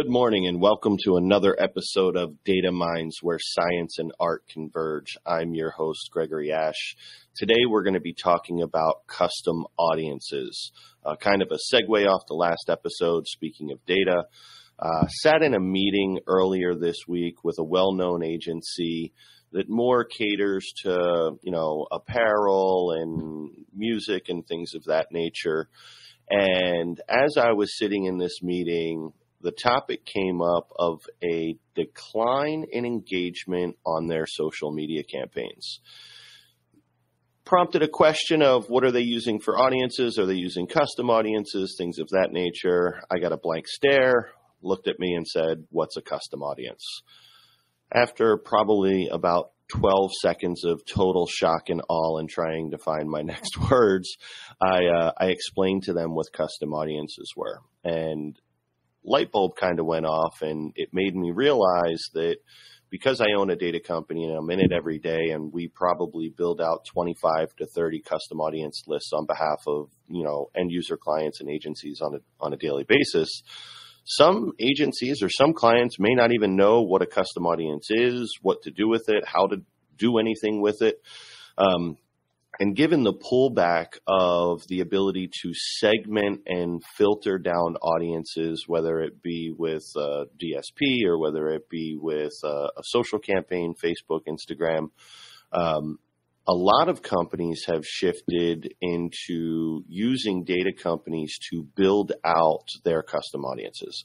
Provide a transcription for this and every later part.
Good morning and welcome to another episode of DATAMINDZ, where science and art converge. I'm your host, Gregory Ashe. Today we're going to be talking about custom audiences. Kind of a segue off the last episode, speaking of data. Sat in a meeting earlier this week with a well-known agency that more caters to, apparel and music and things of that nature. And as I was sitting in this meeting, the topic came up of a decline in engagement on their social media campaigns. Prompted a question of what are they using for audiences? Are they using custom audiences? Things of that nature. I got a blank stare, looked at me and said, "What's a custom audience?" After probably about 12 seconds of total shock and awe and trying to find my next words, I explained to them what custom audiences were. And light bulb kind of went off, and it made me realize that because I own a data company and I'm in it every day, and we probably build out 25 to 30 custom audience lists on behalf of, end user clients and agencies on a daily basis. Some agencies or some clients may not even know what a custom audience is, what to do with it, how to do anything with it. And given the pullback of the ability to segment and filter down audiences, whether it be with DSP or whether it be with a social campaign, Facebook, Instagram, a lot of companies have shifted into using data companies to build out their custom audiences.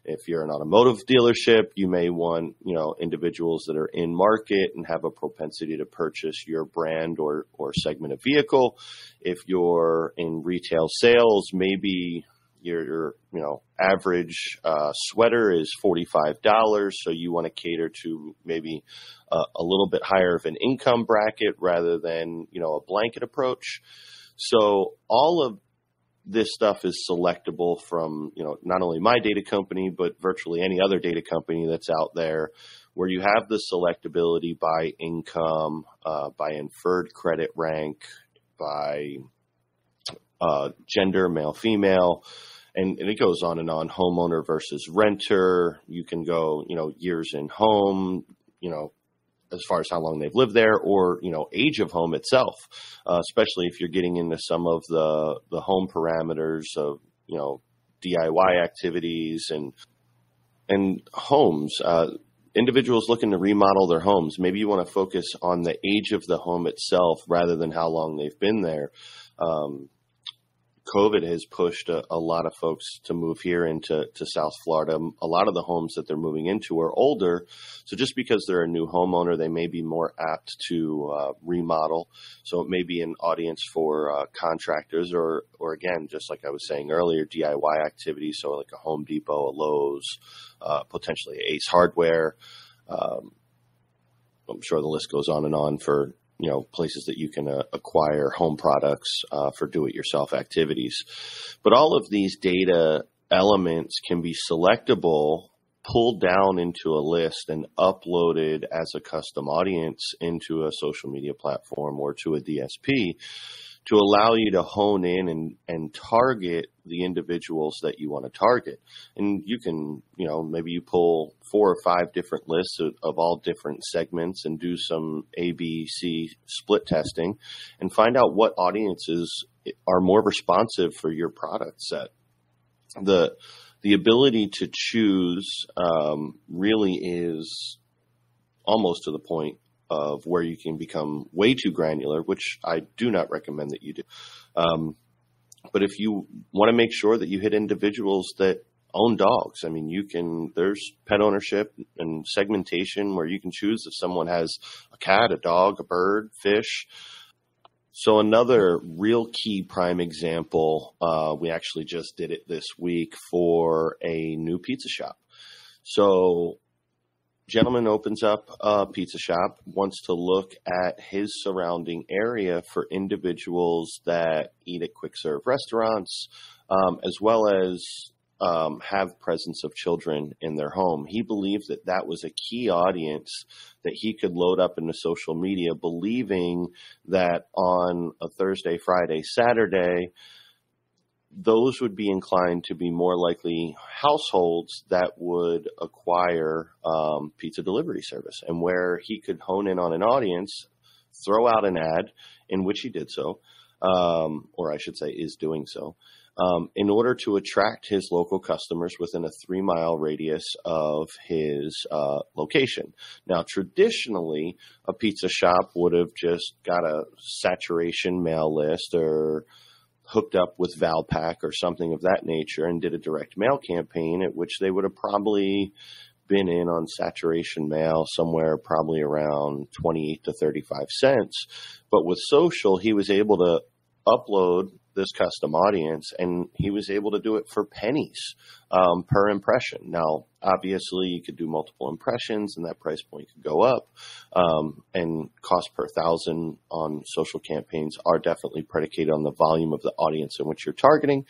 If you're an automotive dealership, you may want, individuals that are in market and have a propensity to purchase your brand or segment of vehicle. If you're in retail sales, maybe your average sweater is $45, so you want to cater to maybe a little bit higher of an income bracket rather than, a blanket approach. So all of this stuff is selectable from, not only my data company, but virtually any other data company that's out there, where you have the selectability by income, by inferred credit rank, by gender, male, female, and it goes on and on, homeowner versus renter. You can go, years in home, as far as how long they've lived there, or, age of home itself, especially if you're getting into some of the home parameters of, DIY activities and homes, individuals looking to remodel their homes. Maybe you want to focus on the age of the home itself rather than how long they've been there. COVID has pushed a lot of folks to move here into South Florida. A lot of the homes that they're moving into are older. So just because they're a new homeowner, they may be more apt to remodel. So it may be an audience for contractors or again, just like I was saying earlier, DIY activities. So like a Home Depot, a Lowe's, potentially Ace Hardware. I'm sure the list goes on and on for places that you can acquire home products for do-it-yourself activities. But all of these data elements can be selectable, pulled down into a list, and uploaded as a custom audience into a social media platform or to a DSP to allow you to hone in and target the individuals that you want to target. And you can, maybe you pull 4 or 5 different lists of all different segments and do some ABC split testing and find out what audiences are more responsive for your product set. The ability to choose really is almost to the point of where you can become way too granular, which I do not recommend that you do. But if you want to make sure that you hit individuals that own dogs, there's pet ownership and segmentation where you can choose if someone has a cat, a dog, a bird, fish. So another real key prime example, we actually just did it this week for a new pizza shop. So gentleman opens up a pizza shop, wants to look at his surrounding area for individuals that eat at quick serve restaurants, as well as have presence of children in their home. He believed that that was a key audience that he could load up into social media, believing that on a Thursday, Friday, Saturday, those would be inclined to be more likely households that would acquire pizza delivery service, and where he could hone in on an audience, throw out an ad in which he did so, or I should say is doing so, in order to attract his local customers within a 3-mile radius of his location. Now, traditionally, a pizza shop would have just got a saturation mail list or hooked up with Valpak or something of that nature and did a direct mail campaign, at which they would have probably been in on saturation mail somewhere probably around 28 to 35 cents. But with social, he was able to upload this custom audience, and he was able to do it for pennies per impression. Now, obviously, you could do multiple impressions, and that price point could go up. And cost per thousand on social campaigns are definitely predicated on the volume of the audience in which you're targeting.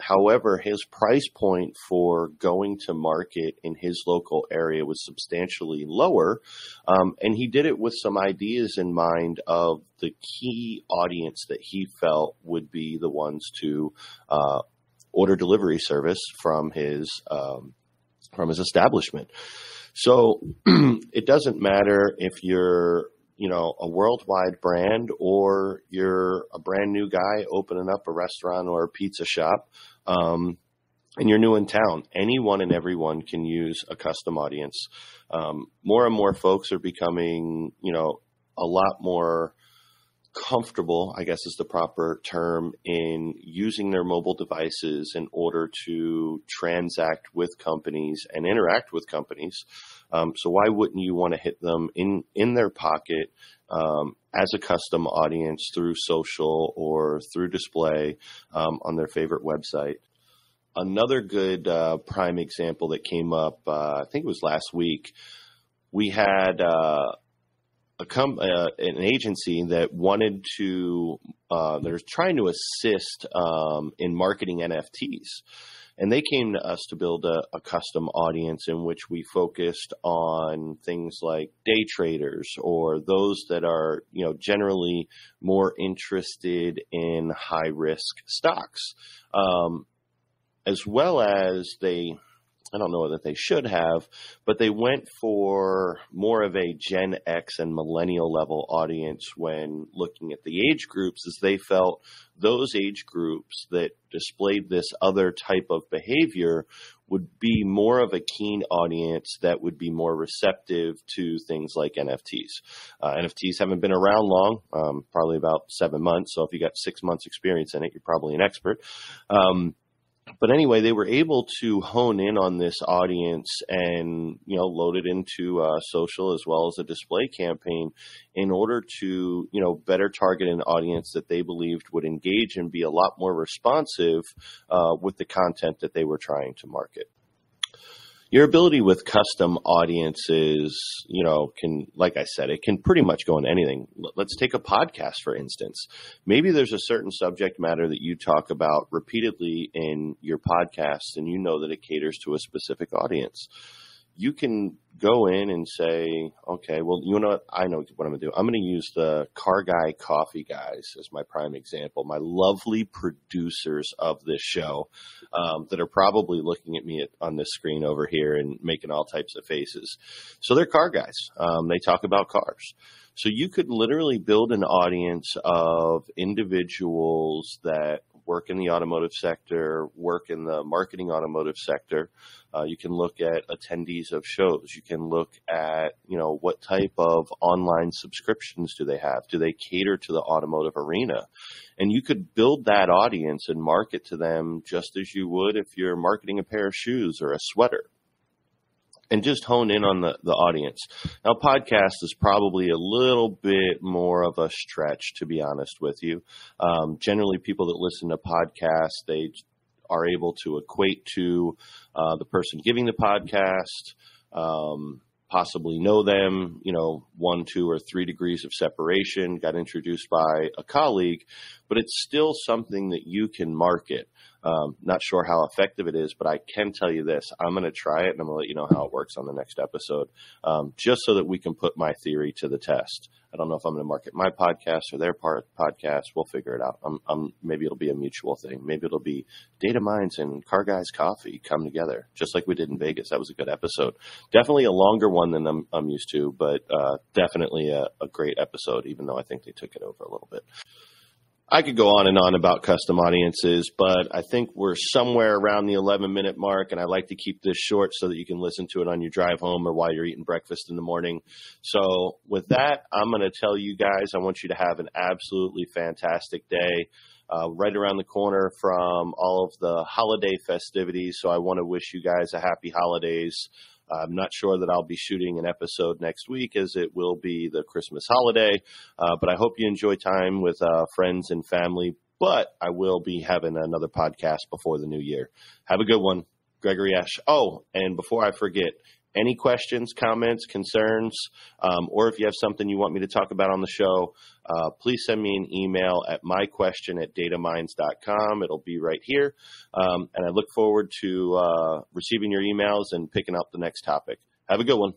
However, his price point for going to market in his local area was substantially lower, and he did it with some ideas in mind of the key audience that he felt would be the ones to order delivery service from his establishment. So it doesn't matter if you're, a worldwide brand or you're a brand new guy opening up a restaurant or a pizza shop, and you're new in town. Anyone and everyone can use a custom audience. More and more folks are becoming, a lot more comfortable, I guess is the proper term, in using their mobile devices in order to transact with companies and interact with companies. So why wouldn't you want to hit them in their pocket as a custom audience through social or through display on their favorite website? Another good prime example that came up, I think it was last week, we had an agency that wanted to, they're trying to assist in marketing NFTs. And they came to us to build a custom audience in which we focused on things like day traders or those that are, generally more interested in high risk stocks, as well as I don't know that they should have, but they went for more of a Gen X and millennial level audience when looking at the age groups, as they felt those age groups that displayed this other type of behavior would be more of a keen audience that would be more receptive to things like NFTs. NFTs haven't been around long, probably about 7 months. So if you got 6 months experience in it, you're probably an expert. But anyway, they were able to hone in on this audience and, load it into social as well as a display campaign in order to, better target an audience that they believed would engage and be a lot more responsive with the content that they were trying to market. Your ability with custom audiences, can, like I said, it can pretty much go in anything. Let's take a podcast, for instance. Maybe there's a certain subject matter that you talk about repeatedly in your podcast, and you know that it caters to a specific audience. You can go in and say, okay, well, you know what? I know what I'm going to do. I'm going to use the Car Guy Coffee Guys as my prime example, my lovely producers of this show that are probably looking at me on this screen over here and making all types of faces. So they're car guys. They talk about cars. So you could literally build an audience of individuals that work in the automotive sector, work in the marketing automotive sector. You can look at attendees of shows. You can look at, what type of online subscriptions do they have? Do they cater to the automotive arena? And you could build that audience and market to them just as you would if you're marketing a pair of shoes or a sweater. And just hone in on the audience. Now, podcast is probably a little bit more of a stretch, to be honest with you. Generally, people that listen to podcasts, they are able to equate to the person giving the podcast, possibly know them, 1, 2, or 3 degrees of separation, got introduced by a colleague, but it's still something that you can market. Not sure how effective it is, but I can tell you this. I'm going to try it, and I'm going to let you know how it works on the next episode, just so that we can put my theory to the test. I don't know if I'm going to market my podcast or their podcast. We'll figure it out. Maybe it'll be a mutual thing. Maybe it'll be DataMinds and Car Guys Coffee come together, just like we did in Vegas. That was a good episode. Definitely a longer one than I'm used to, but definitely a great episode, even though I think they took it over a little bit. I could go on and on about custom audiences, but I think we're somewhere around the 11-minute mark, and I like to keep this short so that you can listen to it on your drive home or while you're eating breakfast in the morning. So with that, I'm going to tell you guys, I want you to have an absolutely fantastic day. Right around the corner from all of the holiday festivities, so I want to wish you guys a happy holidays. I'm not sure that I'll be shooting an episode next week, as it will be the Christmas holiday, but I hope you enjoy time with friends and family, but I will be having another podcast before the new year. Have a good one. Gregory Ashe. Oh, and before I forget, any questions, comments, concerns, or if you have something you want me to talk about on the show, please send me an email at myquestion@dataminds.com. It'll be right here. And I look forward to receiving your emails and picking up the next topic. Have a good one.